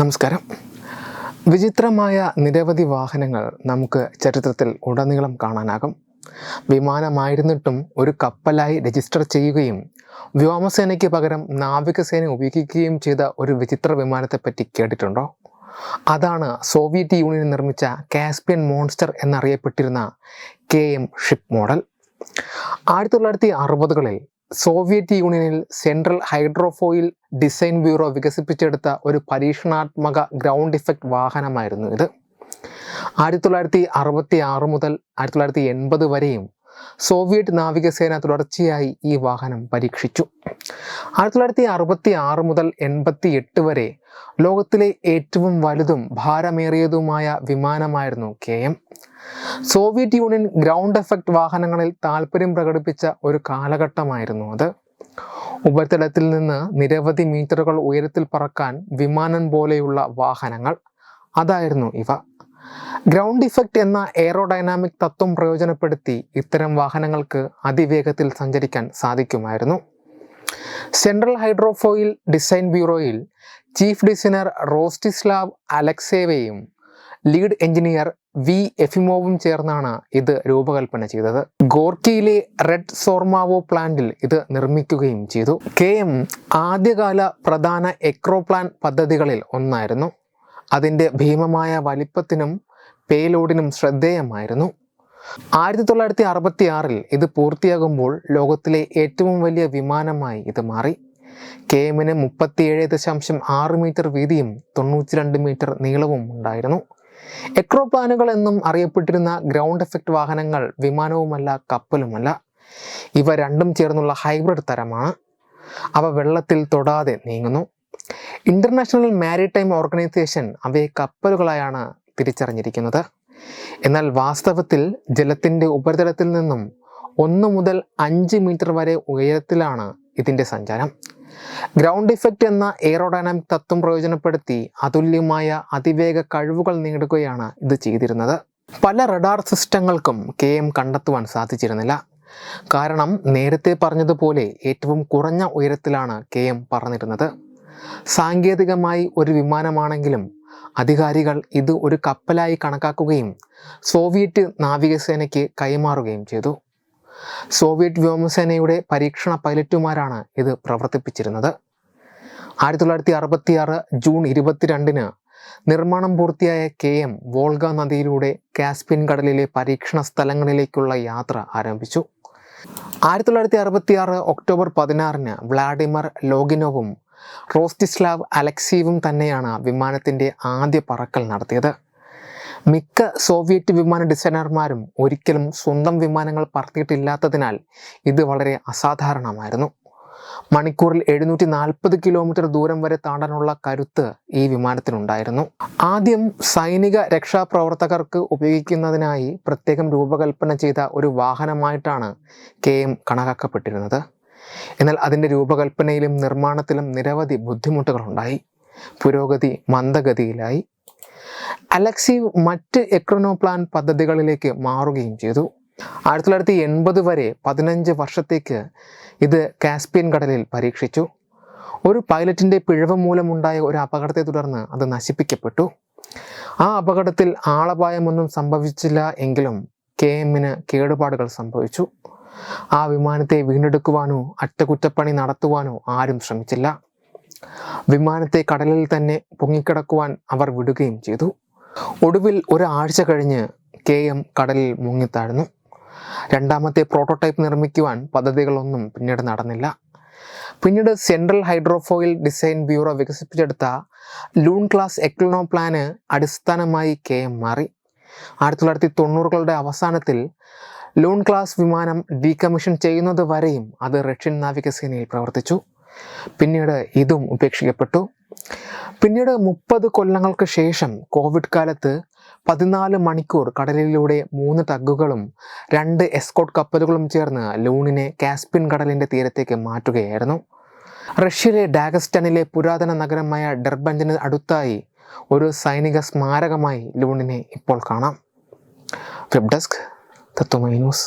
നമസ്കാരം. വിചിത്രമായ നിരവധി വാഹനങ്ങൾ നമുക്ക് ചരിത്രത്തിൽ ഉടനീളം കാണാനാകും. വിമാനമായിരുന്നിട്ടും ഒരു കപ്പലായി രജിസ്റ്റർ ചെയ്യുകയും വ്യോമസേനയ്ക്ക് പകരം നാവികസേന ഉപയോഗിക്കുകയും ചെയ്ത ഒരു വിചിത്ര വിമാനത്തെപ്പറ്റി കേട്ടിട്ടുണ്ടോ? അതാണ് സോവിയറ്റ് യൂണിയൻ നിർമ്മിച്ച കാസ്പിയൻ മോൺസ്റ്റർ എന്നറിയപ്പെട്ടിരുന്ന KM ഷിപ്പ് മോഡൽ. 1960കളിൽ സോവിയറ്റ് യൂണിയനിൽ സെൻട്രൽ ഹൈഡ്രോഫോയിൽ ഡിസൈൻ ബ്യൂറോ വികസിപ്പിച്ചെടുത്ത ഒരു പരീക്ഷണാത്മക ഗ്രൗണ്ട് ഇഫക്റ്റ് വാഹനമായിരുന്നു ഇത്. 1966 മുതൽ 1980 വരെയും സോവിയറ്റ് നാവികസേന തുടർച്ചയായി ഈ വാഹനം പരീക്ഷിച്ചു. 1966 മുതൽ 88 വരെ ലോകത്തിലെ ഏറ്റവും വലുതും ഭാരമേറിയതുമായ വിമാനമായിരുന്നു KM. Soviet union ground effect വാഹനങ്ങളിൽ താല്പര്യം പ്രകടിപ്പിച്ച ഒരു കാലഘട്ടമായിരുന്നു അത്. ഉപരിതലത്തിൽ നിന്ന് നിരവധി മീറ്ററുകൾ ഉയരത്തിൽ പറക്കാൻ വിമാനം പോലെയുള്ള വാഹനങ്ങൾ, അതായിരുന്നു ഇവ. ഗ്രൗണ്ട് ഇഫക്റ്റ് എന്ന എയറോഡൈനാമിക് തത്വം പ്രയോജനപ്പെടുത്തി ഇത്തരം വാഹനങ്ങൾക്ക് അതിവേഗത്തിൽ സഞ്ചരിക്കാൻ സാധിക്കുമായിരുന്നു. സെൻട്രൽ ഹൈഡ്രോഫോയിൽ ഡിസൈൻ ബ്യൂറോയിൽ ചീഫ് ഡിസൈനർ റോസ്റ്റിസ്ലാവ് അലക്സേവയും ലീഡ് എഞ്ചിനീയർ V. എഫിമോവും ചേർന്നാണ് ഇത് രൂപകൽപ്പന ചെയ്തത്. ഗോർക്കിയിലെ റെഡ് സോർമാവോ പ്ലാന്റിൽ ഇത് നിർമ്മിക്കുകയും ചെയ്തു. KM ആദ്യകാല പ്രധാന എക്രോപ്ലാൻ പദ്ധതികളിൽ ഒന്നായിരുന്നു. അതിൻ്റെ ഭീമമായ വലിപ്പത്തിനും പേലോഡിനും ശ്രദ്ധേയമായിരുന്നു. 1966 ഇത് പൂർത്തിയാകുമ്പോൾ ലോകത്തിലെ ഏറ്റവും വലിയ വിമാനമായി ഇത് മാറി. KMന് 37.6 മീറ്റർ വീതിയും 92 മീറ്റർ നീളവും ഉണ്ടായിരുന്നു. എക്രോപ്ലാനുകൾ എന്നും അറിയപ്പെട്ടിരുന്ന ഗ്രൗണ്ട് എഫക്റ്റ് വാഹനങ്ങൾ വിമാനവുമല്ല കപ്പലുമല്ല. ഇവ രണ്ടും ചേർന്നുള്ള ഹൈബ്രിഡ് തരമാണ്. അവ വെള്ളത്തിൽ തൊടാതെ നീങ്ങുന്നു. ഇന്റർനാഷണൽ മാരിടൈം ഓർഗനൈസേഷൻ അവയെ കപ്പലുകളായാണ് തിരിച്ചറിഞ്ഞിരിക്കുന്നത്. എന്നാൽ വാസ്തവത്തിൽ ജലത്തിൻ്റെ ഉപരിതലത്തിൽ നിന്നും 1 മുതൽ 5 മീറ്റർ വരെ ഉയരത്തിലാണ് ഇതിൻ്റെ സഞ്ചാരം. ഗ്രൗണ്ട് ഇഫക്റ്റ് എന്ന എയറോഡൈനാമിക് തത്വം പ്രയോജനപ്പെടുത്തി അതുല്യമായ അതിവേഗ കഴിവുകൾ നേടുകയാണ് ഇത് ചെയ്തിരുന്നത്. പല റഡാർ സിസ്റ്റങ്ങൾക്കും KM കണ്ടെത്തുവാൻ സാധിച്ചിരുന്നില്ല. കാരണം നേരത്തെ പറഞ്ഞതുപോലെ ഏറ്റവും കുറഞ്ഞ ഉയരത്തിലാണ് KM പറന്നിരുന്നത്. സാങ്കേതികമായി ഒരു വിമാനമാണെങ്കിലും അധികാരികൾ ഇത് ഒരു കപ്പലായി കണക്കാക്കുകയും സോവിയറ്റ് നാവികസേനയ്ക്ക് കൈമാറുകയും ചെയ്തു. സോവിയറ്റ് വ്യോമസേനയുടെ പരീക്ഷണ പൈലറ്റുമാരാണ് ഇത് പ്രവർത്തിപ്പിച്ചിരുന്നത്. 1966 ജൂൺ 22 നിർമ്മാണം പൂർത്തിയായ KM വോൾഗ നദിയിലൂടെ കാസ്പിയൻ കടലിലെ പരീക്ഷണ സ്ഥലങ്ങളിലേക്കുള്ള യാത്ര ആരംഭിച്ചു. 1966 ഒക്ടോബർ 16 വ്ളാഡിമർ ലോഗിനോവും റോസ്റ്റിസ്ലാവ് അലക്സീവും തന്നെയാണ് വിമാനത്തിൻ്റെ ആദ്യ പറക്കൽ നടത്തിയത്. മിക്ക സോവിയറ്റ് വിമാന ഡിസൈനർമാരും ഒരിക്കലും സ്വന്തം വിമാനങ്ങൾ പറത്തിയിട്ടില്ലാത്തതിനാൽ ഇത് വളരെ അസാധാരണമായിരുന്നു. മണിക്കൂറിൽ 740 കിലോമീറ്റർ ദൂരം വരെ താണ്ടാനുള്ള കരുത്ത് ഈ വിമാനത്തിനുണ്ടായിരുന്നു. ആദ്യം സൈനിക രക്ഷാപ്രവർത്തകർക്ക് ഉപയോഗിക്കുന്നതിനായി പ്രത്യേകം രൂപകൽപ്പന ചെയ്ത ഒരു വാഹനമായിട്ടാണ് KM കണക്കാക്കപ്പെട്ടിരുന്നത്. എന്നാൽ അതിൻ്റെ രൂപകൽപ്പനയിലും നിർമ്മാണത്തിലും നിരവധി ബുദ്ധിമുട്ടുകളുണ്ടായി. പുരോഗതി മന്ദഗതിയിലായി. അലക്സീവ് മറ്റ് എക്രോനോപ്ലാൻ പദ്ധതികളിലേക്ക് മാറുകയും ചെയ്തു. 1980 വരെ 15 വർഷത്തേക്ക് ഇത് കാസ്പിയൻ കടലിൽ പരീക്ഷിച്ചു. ഒരു പൈലറ്റിൻ്റെ പിഴവ് മൂലമുണ്ടായ ഒരു അപകടത്തെ തുടർന്ന് അത് നശിപ്പിക്കപ്പെട്ടു. ആ അപകടത്തിൽ ആളപായമൊന്നും സംഭവിച്ചില്ല എങ്കിലും KMന് കേടുപാടുകൾ സംഭവിച്ചു. ആ വിമാനത്തെ വീണ്ടെടുക്കുവാനോ അറ്റകുറ്റപ്പണി നടത്തുവാനോ ആരും ശ്രമിച്ചില്ല. വിമാനത്തെ കടലിൽ തന്നെ പൊങ്ങിക്കിടക്കുവാൻ അവർ വിടുകയും ചെയ്തു. ഒടുവിൽ ഒരാഴ്ച കഴിഞ്ഞ് KM കടലിൽ മുങ്ങിത്താഴ്ന്നു. രണ്ടാമത്തെ പ്രോട്ടോടൈപ്പ് നിർമ്മിക്കുവാൻ പദ്ധതികളൊന്നും പിന്നീട് നടന്നില്ല. പിന്നീട് സെൻട്രൽ ഹൈഡ്രോഫോയിൽ ഡിസൈൻ ബ്യൂറോ വികസിപ്പിച്ചെടുത്ത ലൂൺ ക്ലാസ് എക്ലോനോപ്ലാന് അടിസ്ഥാനമായി KM മാറി. 1990കളുടെ അവസാനത്തിൽ ലൂൺ ക്ലാസ് വിമാനം ഡീകമ്മീഷൻ ചെയ്യുന്നത് വരെയും അത് റഷ്യൻ നാവികസേനയിൽ പ്രവർത്തിച്ചു. പിന്നീട് ഇതും ഉപേക്ഷിക്കപ്പെട്ടു. പിന്നീട് 30 കൊല്ലങ്ങൾക്ക് ശേഷം കോവിഡ് കാലത്ത് 14 മണിക്കൂർ കടലിലൂടെ 3 ടഗുകളും 2 എസ്കോട്ട് കപ്പലുകളും ചേർന്ന് ലൂണിനെ കാസ്പിയൻ കടലിൻ്റെ തീരത്തേക്ക് മാറ്റുകയായിരുന്നു. റഷ്യയിലെ ഡാഗസ്റ്റനിലെ പുരാതന നഗരമായ ഡെർബഞ്ചിന് അടുത്തായി ഒരു സൈനിക സ്മാരകമായി ലൂണിനെ ഇപ്പോൾ കാണാം. വെബ് ഡെസ്ക് തത്വമൈ ന്യൂസ്.